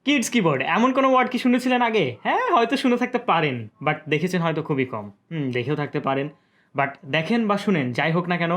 Kids keyboard এমন কোনো word কি শুনেছিলেন আগে? হ্যাঁ, হয়তো শুনে থাকতে পারেন, বাট দেখেছেন হয়তো খুবই কম। দেখেও থাকতে পারেন, বাট দেখেন বা শুনেন, যাই হোক না কেন,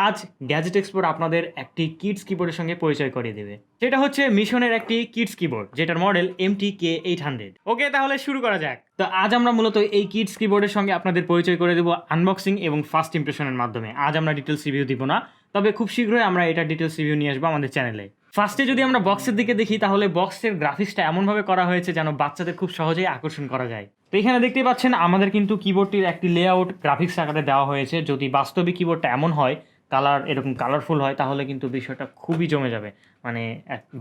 আজ গ্যাজেট এক্সপ্লোর আপনাদের একটি কিডস কিবোর্ডের সঙ্গে পরিচয় করিয়ে দেবে। সেটা হচ্ছে মিশনের একটি কিডস কিবোর্ড, যেটার মডেল MT-K800। ওকে, তাহলে শুরু করা যাক। তো আজ আমরা মূলত এই কিডস কিবোর্ডের সঙ্গে আপনাদের পরিচয় করে দেবো আনবক্সিং এবং ফার্স্ট ইমপ্রেশনের মাধ্যমে। আজ আমরা ডিটেলস রিভিউ দিব না, তবে খুব শীঘ্রই আমরা এটা ডিটেলস রিভিউ নিয়ে আসবো আমাদের চ্যানেলে। ফার্স্টে যদি আমরা বক্সের দিকে দেখি, তাহলে বক্সের গ্রাফিক্সটা এমনভাবে করা হয়েছে যেন বাচ্চাদের খুব সহজেই আকর্ষণ করা যায়। তো এখানে দেখতেই পাচ্ছেন আমাদের কিন্তু কিবোর্ডটির একটি লেআউট গ্রাফিক্স আকারে দেওয়া হয়েছে। যদি বাস্তবিক কিবোর্ডটা এমন হয়, কালার এরকম কালারফুল হয়, তাহলে কিন্তু বিষয়টা খুবই জমে যাবে, মানে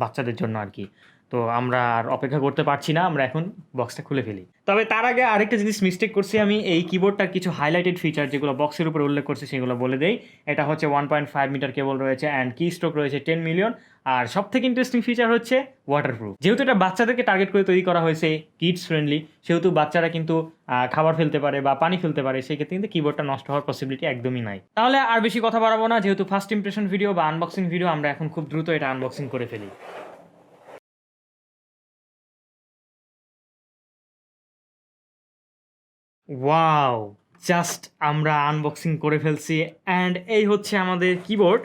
বাচ্চাদের জন্য আর কি। তো আমরা আর অপেক্ষা করতে পারছি না, আমরা এখন বক্সটা খুলে ফেলি। তবে তার আগে আরেকটা জিনিস মিস্টেক করছি আমি, এই কিবোর্ডটার কিছু হাইলাইটেড ফিচার যেগুলো বক্সের উপরে উল্লেখ করছে সেগুলো বলে দেই। এটা হচ্ছে 1.5 মিটার কেবল রয়েছে অ্যান্ড কি স্ট্রোক রয়েছে 10 মিলিয়ন। আর সব থেকে ইন্টারেস্টিং ফিচার হচ্ছে ওয়াটারপ্রুফ। যেহেতু এটা বাচ্চাদেরকে টার্গেট করে তৈরি করা হয়েছে, কিডস ফ্রেন্ডলি, সেহেতু বাচ্চারা কিন্তু খাবার ফেলতে পারে বা পানি ফেলতে পারে, সেক্ষেত্রে কিন্তু কিবোর্ডটা নষ্ট হওয়ার পসিবিলিটি একদমই নাই। তাহলে আর বেশি কথা বাড়াবো না, যেহেতু ফার্স্ট ইমপ্রেশন ভিডিও বা আনবক্সিং ভিডিও, আমরা এখন খুব দ্রুত এটা আনবক্সিং করে ফেলি। ওয়াও, জাস্ট আমরা আনবক্সিং করে ফেলছি অ্যান্ড এই হচ্ছে আমাদের কিবোর্ড।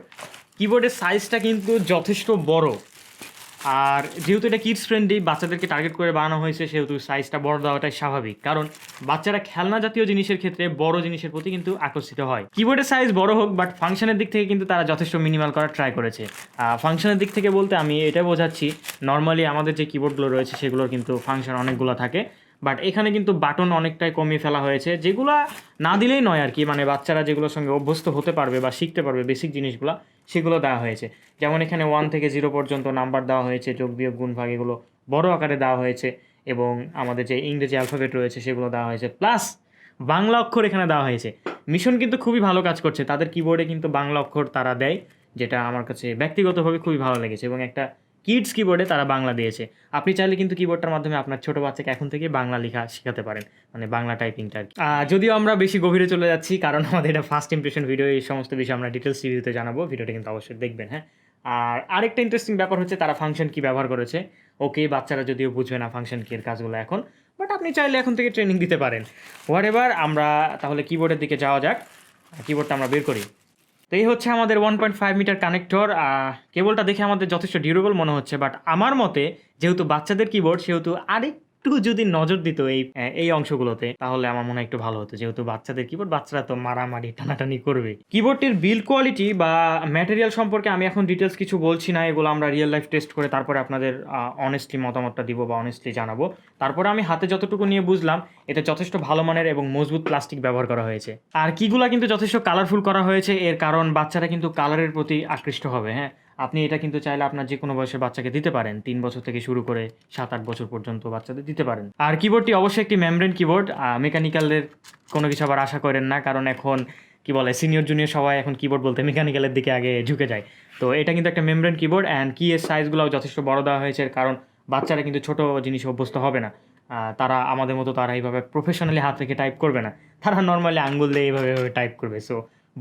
কিবোর্ডের সাইজটা কিন্তু যথেষ্ট বড়, আর যেহেতু এটা কিডস ফ্রেন্ডলি, বাচ্চাদেরকে টার্গেট করে বানানো হয়েছে, সেহেতু সাইজটা বড় দেওয়াটাই স্বাভাবিক, কারণ বাচ্চারা খেলনা জাতীয় জিনিসের ক্ষেত্রে বড় জিনিসের প্রতি কিন্তু আকর্ষিত হয়। কিবোর্ডের সাইজ বড় হোক, বাট ফাংশনের দিক থেকে কিন্তু তারা যথেষ্ট মিনিমাল করার ট্রাই করেছে। ফাংশনের দিক থেকে বলতে আমি এটা বোঝাচ্ছি, নর্মালি আমাদের যে কিবোর্ডগুলো রয়েছে সেগুলোর কিন্তু ফাংশন অনেকগুলো থাকে, বাট এখানে কিন্তু বাটন অনেকটাই কমিয়ে ফেলা হয়েছে, যেগুলো না দিলেই নয় আর কি। মানে বাচ্চারা যেগুলোর সঙ্গে অভ্যস্ত হতে পারবে বা শিখতে পারবে বেসিক জিনিসগুলো, সেগুলো দেওয়া হয়েছে। যেমন এখানে 1 থেকে 0 পর্যন্ত নাম্বার দেওয়া হয়েছে, যোগ বিয়োগ গুণ ভাগ এগুলো বড় আকারে দেওয়া হয়েছে, এবং আমাদের যে ইংরেজি অ্যালফাবেট রয়েছে সেগুলো দেওয়া হয়েছে, প্লাস বাংলা অক্ষর এখানে দেওয়া হয়েছে। মিশন কিন্তু খুবই ভালো কাজ করছে, তাদের কিবোর্ডে কিন্তু বাংলা অক্ষর তারা দেয়, যেটা আমার কাছে ব্যক্তিগতভাবে খুবই ভালো লেগেছে, এবং একটা কিডস কিবোর্ডে তারা বাংলা দিয়েছে। আপনি চাইলে কিন্তু কিবোর্ডটার মাধ্যমে আপনার ছোটো বাচ্চাকে এখন থেকে বাংলা লেখা শেখাতে পারেন, মানে বাংলা টাইপিংটা আর কি। যদিও আমরা বেশি গভীরে চলে যাচ্ছি, কারণ আমাদের এটা ফার্স্ট ইমপ্রেশন ভিডিও, এই সমস্ত বিষয় আমরা ডিটেলস রিভিউতে জানাবো, ভিডিওটা কিন্তু অবশ্যই দেখবেন। হ্যাঁ, আর আরেকটা ইন্টারেস্টিং ব্যাপার হচ্ছে তারা ফাংশন কি ব্যবহার করেছে। ওকে, বাচ্চারা যদিও বুঝবে না ফাংশন কি এর কাজগুলো এখন, বাট আপনি চাইলে এখন থেকে ট্রেনিং দিতে পারেন। হোয়াট এভার, আমরা তাহলে কিবোর্ডের দিকে যাওয়া যাক। কিবোর্ডটা আমরা বের করি। তো এই হচ্ছে আমাদের 1.5 মিটার কানেক্টর। কেবলটা দেখে আমাদের যথেষ্ট ডিউরেবল মনে হচ্ছে, বাট আমার মতে যেহেতু বাচ্চাদের কিবোর্ড, সেহেতু আরেকটু যদি নজর দিত এই অংশগুলোতে, তাহলে আমার মনে হয় একটু ভালো হতো। যেহেতু বাচ্চাদের কিবোর্ড, বাচ্চারা তো মারামারি টানাটানি করবে। কিবোর্ডটির বিল্ড কোয়ালিটি বা ম্যাটেরিয়াল সম্পর্কে আমি এখন ডিটেলস কিছু বলছি না, এগুলো আমরা রিয়েল লাইফ টেস্ট করে তারপরে আপনাদের অনেস্টলি মতামতটা দিব বা অনেস্টলি জানাবো। তারপরে আমি হাতে যতটুকু নিয়ে বুঝলাম, এটা যথেষ্ট ভালো মানের এবং মজবুত প্লাস্টিক ব্যবহার করা হয়েছে। আর কিগুলা কিন্তু যথেষ্ট কালারফুল করা হয়েছে, এর কারণ বাচ্চারা কিন্তু কালারের প্রতি আকৃষ্ট হবে। হ্যাঁ, আপনি এটা কিন্তু চাইলে আপনার যে কোনো বয়সের বাচ্চাকে দিতে পারেন, 3 বছর থেকে শুরু করে 7-8 বছর পর্যন্ত বাচ্চাদের দিতে পারেন। আর কিবোর্ডটি অবশ্যই একটি মেমব্রেন কিবোর্ড, মেকানিক্যালের কোনো কিছু আবার আশা করেন না, কারণ এখন কি বলে সিনিয়র জুনিয়র সবাই এখন কিবোর্ড বলতে মেকানিক্যালের দিকে আগে ঝুঁকে যায়। তো এটা কিন্তু একটা মেমব্রেন কিবোর্ড অ্যান্ড কি এর সাইজগুলোও যথেষ্ট বড় দেওয়া হয়েছে, কারণ বাচ্চারা কিন্তু ছোটো জিনিসে অভ্যস্ত হবে না। তারা আমাদের মতো তারা এইভাবে প্রফেশনালি হাত থেকে টাইপ করবে না, তারা নর্মালি আঙ্গুল দিয়ে এইভাবে টাইপ করবে। সো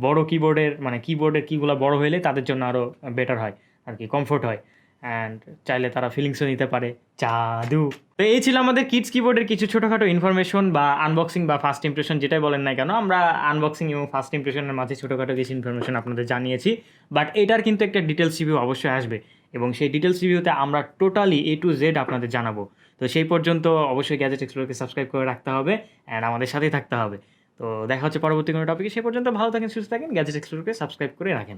বড় কিবোর্ডের কিবোর্ডের কিগুলো বড় হইলে তাদের জন্য আরও বেটার হয় আর কি, কমফোর্ট হয়, অ্যান্ড চাইলে তারা ফিলিংসও নিতে পারে। জাদু। তো এই ছিল আমাদের কিডস কিবোর্ডের কিছু ছোটোখাটো ইনফরমেশন বা আনবক্সিং বা ফার্স্ট ইমপ্রেশন, যেটাই বলেন না কেন, আমরা আনবক্সিং এবং ফার্স্ট ইমপ্রেশনের মাঝে ছোটোখাটো কিছু ইনফরমেশন আপনাদের জানিয়েছি। বাট এটার কিন্তু একটা ডিটেলস রিভিউ অবশ্যই আসবে, এবং সেই ডিটেলস রিভিউতে আমরা টোটালি A to Z আপনাদের জানাবো। তো সেই পর্যন্ত অবশ্যই গ্যাজেট এক্সপ্লোরকে সাবস্ক্রাইব করে রাখতে হবে অ্যান্ড আমাদের সাথেই থাকতে হবে। তো দেখা হচ্ছে পরবর্তী কোনো টপিকে, সে পর্যন্ত ভালো থাকেন, সুস্থ থাকেন, গ্যাজেট এক্সপ্লোরকে সাবস্ক্রাইব করে রাখেন।